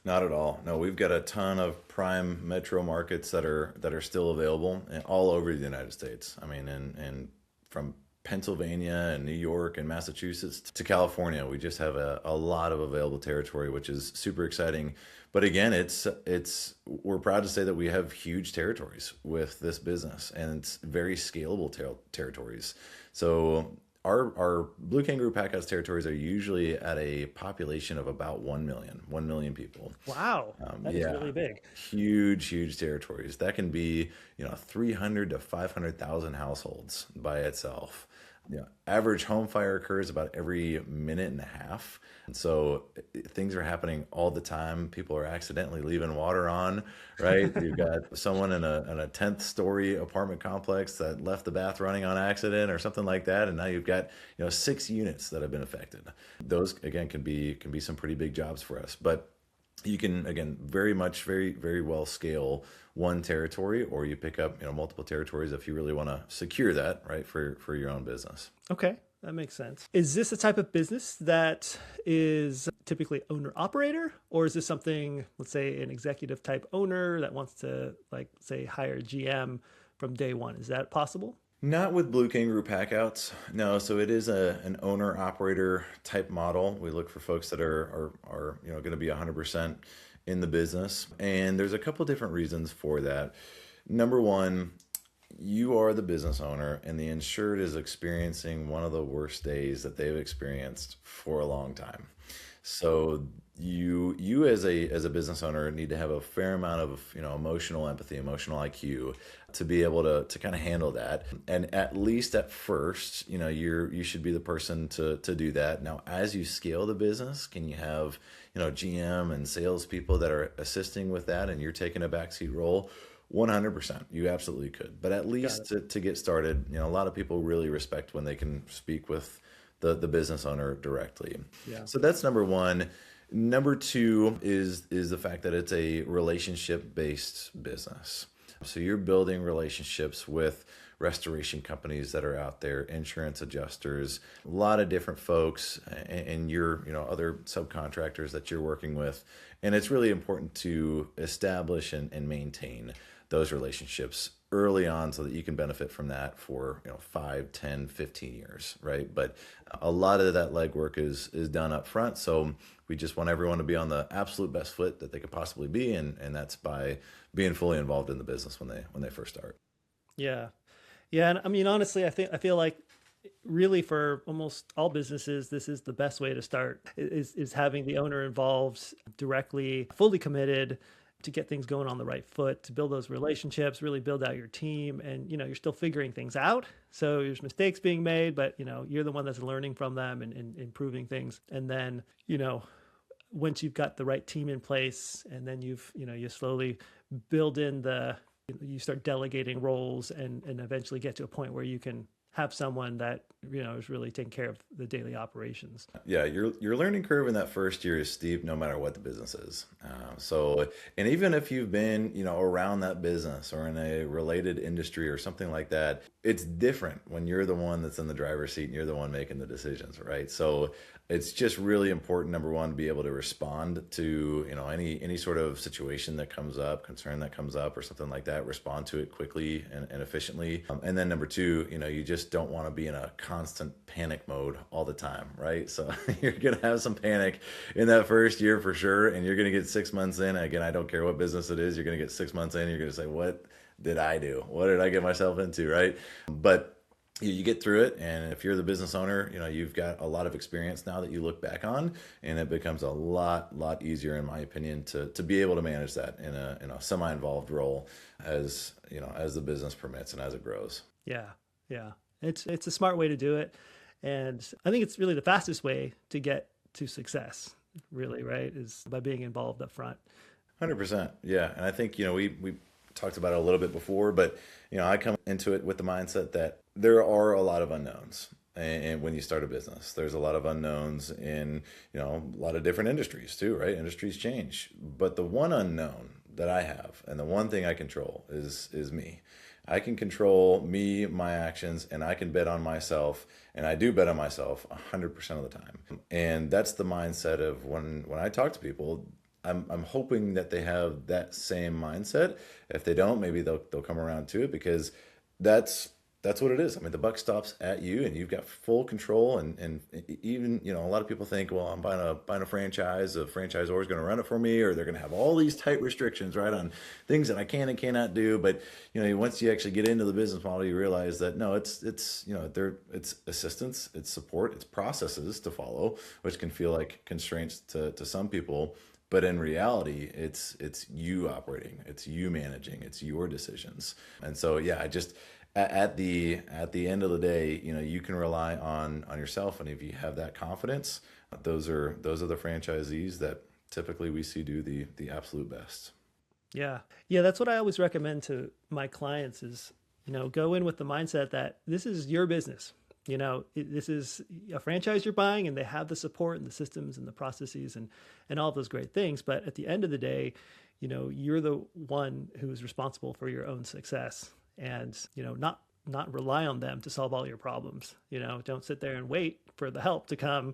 Not at all. No, we've got a ton of prime metro markets that are still available all over the United States. I mean, and from Pennsylvania and New York and Massachusetts to California, we just have a lot of available territory, which is super exciting. But again, we're proud to say that we have huge territories with this business, and it's very scalable territories. So our Blue Kangaroo Packoutz territories are usually at a population of about 1 million people. Wow, that is really big. Huge territories. That can be 300 to 500,000 households by itself. average home fire occurs about every minute and a half. And so things are happening all the time. People are accidentally leaving water on, right? You've got someone in a 10th story apartment complex that left the bath running on accident or something like that. And now you've got, 6 units that have been affected. Those, again, can be some pretty big jobs for us. But you can, again, very well scale one territory, or you pick up, multiple territories if you really want to secure that, right, for your own business. Okay, that makes sense. Is this a type of business that is typically owner operator, or is this something, let's say, an executive type owner that wants to, like, say, hire a GM from day one? Is that possible? Not with Blue Kangaroo Packoutz. No, so it is an owner operator type model. We look for folks that are going to be 100% in the business. And there's a couple different reasons for that. Number one, you are the business owner and the insured is experiencing one of the worst days that they've experienced for a long time. So you as a business owner need to have a fair amount of emotional empathy, emotional IQ to be able to kind of handle that. And at least at first, you should be the person to do that. Now, as you scale the business, can you have GM and salespeople that are assisting with that, and you're taking a backseat role? 100%, you absolutely could. But at least to get started, a lot of people really respect when they can speak with the business owner directly. Yeah. So that's number one. Number two is the fact that it's a relationship-based business. So you're building relationships with restoration companies that are out there, insurance adjusters, a lot of different folks, and your other subcontractors that you're working with. And it's really important to establish and maintain those relationships early on so that you can benefit from that for 5, 10, 15 years, right? But a lot of that legwork is done up front. So we just want everyone to be on the absolute best foot that they could possibly be, and that's by being fully involved in the business when they first start. Yeah. Yeah. And I mean, honestly, I feel like really for almost all businesses, this is the best way to start is having the owner involved directly, fully committed to get things going on the right foot, to build those relationships, really build out your team. And, you're still figuring things out. So there's mistakes being made, but, you're the one that's learning from them and improving things. And then, once you've got the right team in place, and then you slowly build in you start delegating roles and eventually get to a point where you can have someone that, is really taking care of the daily operations. Yeah, your learning curve in that first year is steep no matter what the business is. And even if you've been, around that business or in a related industry or something like that, it's different when you're the one that's in the driver's seat and you're the one making the decisions, right? So it's just really important, number one, to be able to respond to, any sort of situation that comes up, concern that comes up or something like that, respond to it quickly and efficiently. And then number two, you just don't want to be in a constant panic mode all the time, right? So you're going to have some panic in that first year for sure. And you're going to get 6 months in. Again, I don't care what business it is. You're going to get 6 months in. You're going to say, what did I do? What did I get myself into, right? But you get through it, and if you're the business owner, you've got a lot of experience now that you look back on, and it becomes a lot easier, in my opinion, to be able to manage that in a semi-involved role as the business permits and as it grows. Yeah, it's a smart way to do it, and I think it's really the fastest way to get to success. Really, right? Is by being involved up front. 100%, yeah, and I think we talked about it a little bit before, but I come into it with the mindset that there are a lot of unknowns. And when you start a business, there's a lot of unknowns in, a lot of different industries too, right? Industries change. But the one unknown that I have, and the one thing I control is me. I can control me, my actions, and I can bet on myself. And I do bet on myself 100% of the time. And that's the mindset of when I talk to people. I'm hoping that they have that same mindset. If they don't, maybe they'll come around to it, because that's what it is. I mean, the buck stops at you, and you've got full control. And even, a lot of people think, well, I'm buying a franchise. A franchisor is going to run it for me, or they're going to have all these tight restrictions, right, on things that I can and cannot do. But, once you actually get into the business model, you realize that no, it's assistance, it's support, it's processes to follow, which can feel like constraints to some people. But in reality, it's you operating, it's you managing, it's your decisions. And so, yeah, at the end of the day, you can rely on yourself, and if you have that confidence, those are the franchisees that typically we see do the absolute best. Yeah. Yeah, that's what I always recommend to my clients is, go in with the mindset that this is your business. This is a franchise you're buying, and they have the support and the systems and the processes and all of those great things. But at the end of the day, you're the one who's responsible for your own success, and, not rely on them to solve all your problems. Don't sit there and wait for the help to come,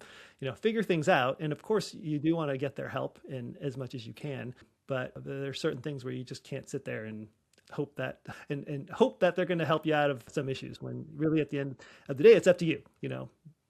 figure things out. And of course you do want to get their help in as much as you can, but there are certain things where you just can't sit there and hope that and hope that they're going to help you out of some issues, when really at the end of the day it's up to you.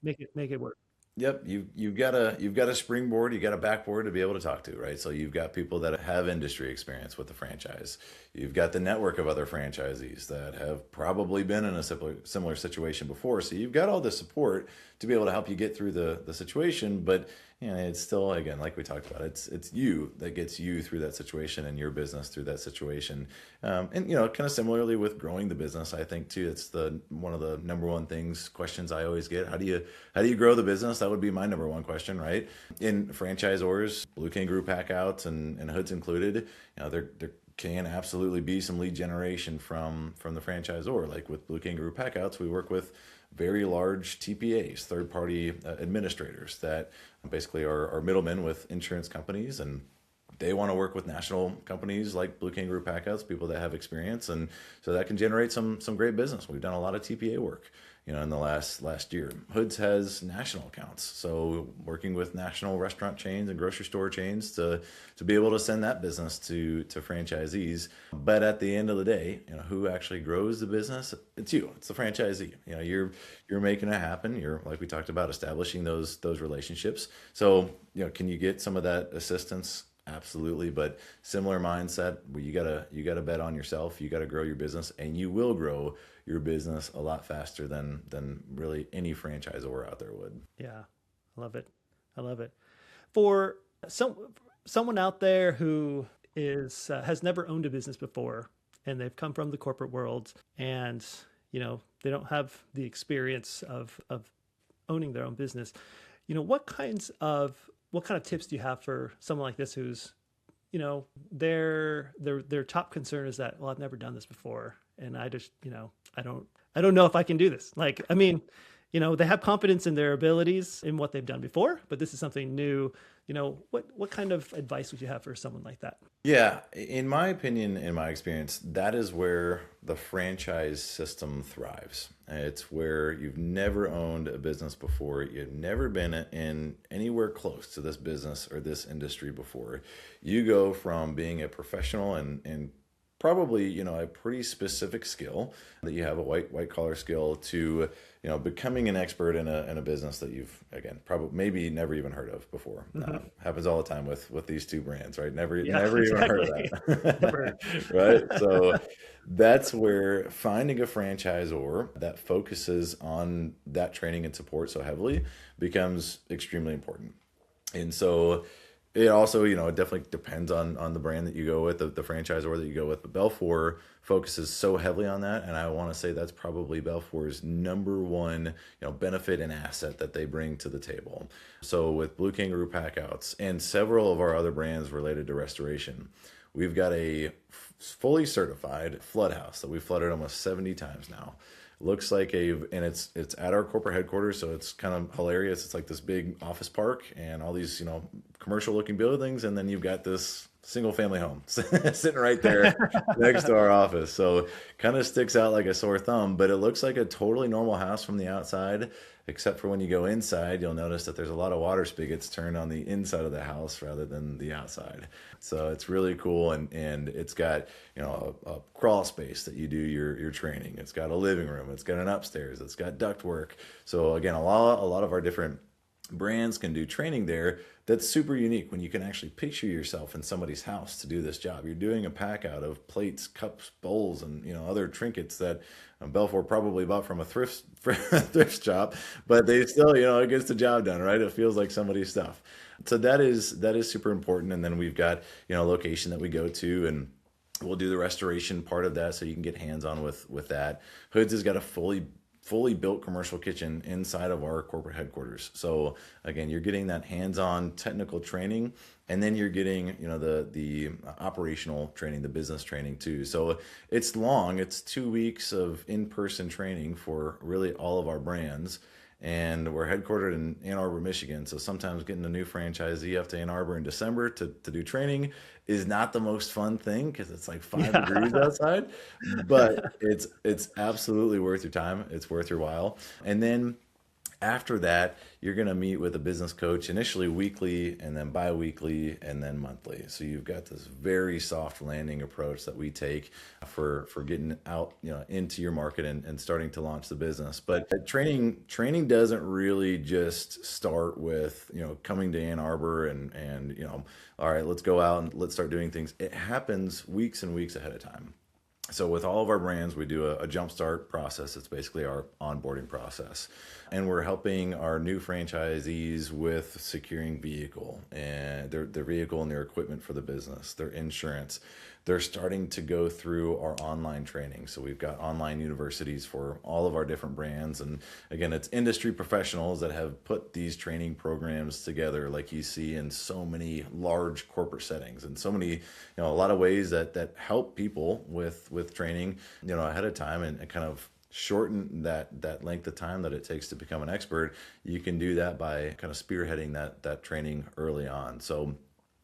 Make it work. Yep, you've got a springboard, you got a backboard to be able to talk to, right? So you've got people that have industry experience with the franchise. You've got the network of other franchisees that have probably been in a similar situation before. So you've got all the support to be able to help you get through the situation. But it's still, again, like we talked about, it's you that gets you through that situation, and your business through that situation. And kind of similarly with growing the business, I think too, it's one of the number one questions I always get. How do you grow the business? That would be my number one question, right? In franchisors, Blue Kangaroo, Packoutz, and Hoodz included, there can absolutely be some lead generation from the franchisor. Like with Blue Kangaroo, Packoutz, we work with very large TPAs, third-party administrators that basically are middlemen with insurance companies, and they want to work with national companies like Blue Kangaroo, Packoutz, people that have experience, and so that can generate some great business. We've done a lot of TPA work, in the last year. Hoodz has national accounts, so working with national restaurant chains and grocery store chains to be able to send that business to franchisees. But at the end of the day, who actually grows the business? It's you. It's the franchisee. You're making it happen. You're, like we talked about, establishing those relationships. So can you get some of that assistance? Absolutely, but similar mindset where you gotta bet on yourself. You gotta grow your business, and you will grow your business a lot faster than really any franchisor out there would. Yeah, I love it. I love it. For someone out there who has never owned a business before, and they've come from the corporate world, and they don't have the experience of owning their own business, what kind of tips do you have for someone like this who's, their top concern is that, well, I've never done this before, and I just, I don't know if I can do this. Like, I mean, they have confidence in their abilities in what they've done before, but this is something new. What kind of advice would you have for someone like that? Yeah, in my opinion, in my experience, that is where the franchise system thrives. It's where you've never owned a business before. You've never been in anywhere close to this business or this industry before. You go from being a professional and probably, a pretty specific skill that you have, a white collar skill, to, becoming an expert in a business that you've, again, probably maybe never even heard of before. Happens all the time with these two brands, right? Never even heard of that. Right? So that's where finding a franchisor that focuses on that training and support so heavily becomes extremely important. And so it also, it definitely depends on the brand that you go with, the franchisor that you go with. But Belfor focuses so heavily on that, and I want to say that's probably Belfor's number one, benefit and asset that they bring to the table. So with Blue Kangaroo, Packoutz, and several of our other brands related to restoration, we've got a fully certified flood house that we've flooded almost 70 times now. Looks like and it's at our corporate headquarters, so it's kind of hilarious. It's like this big office park and all these, commercial looking buildings, and then you've got this single family home sitting right there next to our office. So kind of sticks out like a sore thumb, but it looks like a totally normal house from the outside, except for when you go inside, you'll notice that there's a lot of water spigots turned on the inside of the house rather than the outside. So it's really cool. And it's got, a crawl space that you do your training. It's got a living room. It's got an upstairs. It's got ductwork. So again, a lot of our different brands can do training there that's super unique when you can actually picture yourself in somebody's house to do this job. You're doing a pack out of plates, cups, bowls, and other trinkets that Belfor probably bought from a thrift shop, but they still, it gets the job done, right? It feels like somebody's stuff. So that is super important. And then we've got, a location that we go to, and we'll do the restoration part of that so you can get hands-on with that. Hoodz has got a fully built commercial kitchen inside of our corporate headquarters. So again, you're getting that hands-on technical training, and then you're getting, the operational training, the business training too. So it's long. It's 2 weeks of in-person training for really all of our brands. And we're headquartered in Ann Arbor, Michigan. So sometimes getting a new franchisee up to Ann Arbor in December to do training is not the most fun thing because it's like 5 degrees outside. But it's absolutely worth your time. It's worth your while. And then after that, you're going to meet with a business coach initially weekly, and then bi-weekly, and then monthly. So you've got this very soft landing approach that we take for getting out, into your market and starting to launch the business. But training doesn't really just start with, coming to Ann Arbor and all right, let's go out and let's start doing things. It happens weeks and weeks ahead of time. So with all of our brands, we do a jumpstart process. It's basically our onboarding process. And we're helping our new franchisees with securing vehicle and their vehicle and their equipment for the business, their insurance. They're starting to go through our online training. So we've got online universities for all of our different brands. And again, it's industry professionals that have put these training programs together like you see in so many large corporate settings and so many, a lot of ways that help people with training, ahead of time and kind of shorten that length of time that it takes to become an expert. You can do that by kind of spearheading that training early on. So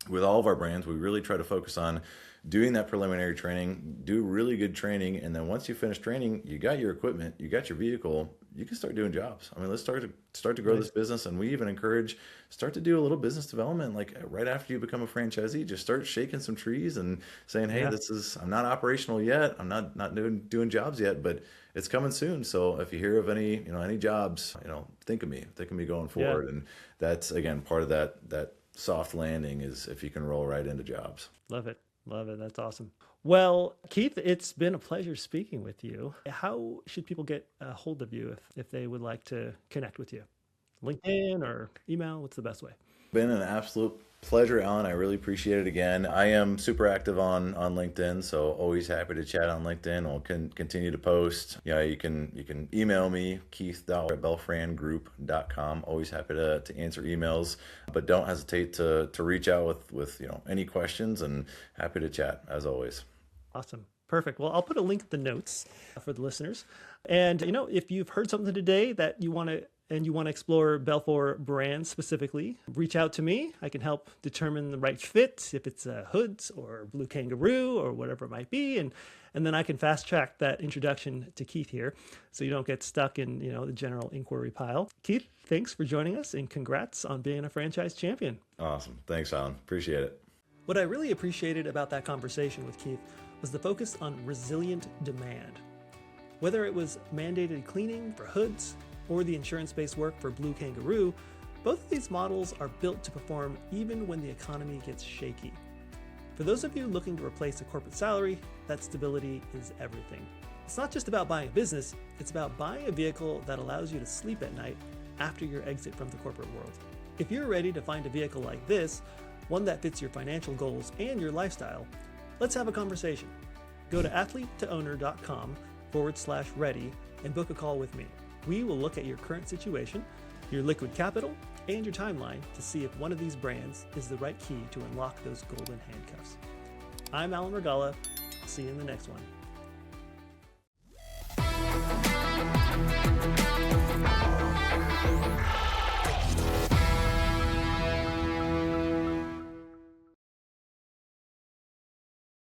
with all of our brands, we really try to focus on doing that preliminary training, do really good training, and then once you finish training, you got your equipment, you got your vehicle, you can start doing jobs. I mean, let's start to grow this business, and we even encourage start to do a little business development, like right after you become a franchisee. Just start shaking some trees and saying, "Hey, I'm not operational yet. I'm not doing jobs yet, but it's coming soon. So if you hear of any jobs, think of me going forward." And that's again part of that soft landing is if you can roll right into jobs. Love it. That's awesome. Well, Keith, it's been a pleasure speaking with you. How should people get a hold of you if they would like to connect with you? LinkedIn or email? What's the best way? Been an absolute pleasure, Alan. I really appreciate it again. I am super active on LinkedIn, so always happy to chat on LinkedIn. I'll continue to post. You can email me, keith.belfrangroup.com. Always happy to answer emails, but don't hesitate to reach out with any questions, and happy to chat as always. Awesome. Perfect. Well, I'll put a link in the notes for the listeners. And if you've heard something today that you want to explore Belfor brands specifically, reach out to me. I can help determine the right fit, if it's a Hoodz or Blue Kangaroo or whatever it might be. And then I can fast track that introduction to Keith here so you don't get stuck in, the general inquiry pile. Keith, thanks for joining us and congrats on being a franchise champion. Awesome. Thanks, Alan. Appreciate it. What I really appreciated about that conversation with Keith was the focus on resilient demand. Whether it was mandated cleaning for Hoodz or the insurance-based work for Blue Kangaroo, both of these models are built to perform even when the economy gets shaky. For those of you looking to replace a corporate salary, that stability is everything. It's not just about buying a business, it's about buying a vehicle that allows you to sleep at night after your exit from the corporate world. If you're ready to find a vehicle like this, one that fits your financial goals and your lifestyle, let's have a conversation. Go to athletetoowner.com/ready and book a call with me. We will look at your current situation, your liquid capital, and your timeline to see if one of these brands is the right key to unlock those golden handcuffs. I'm Alan Regala. See you in the next one.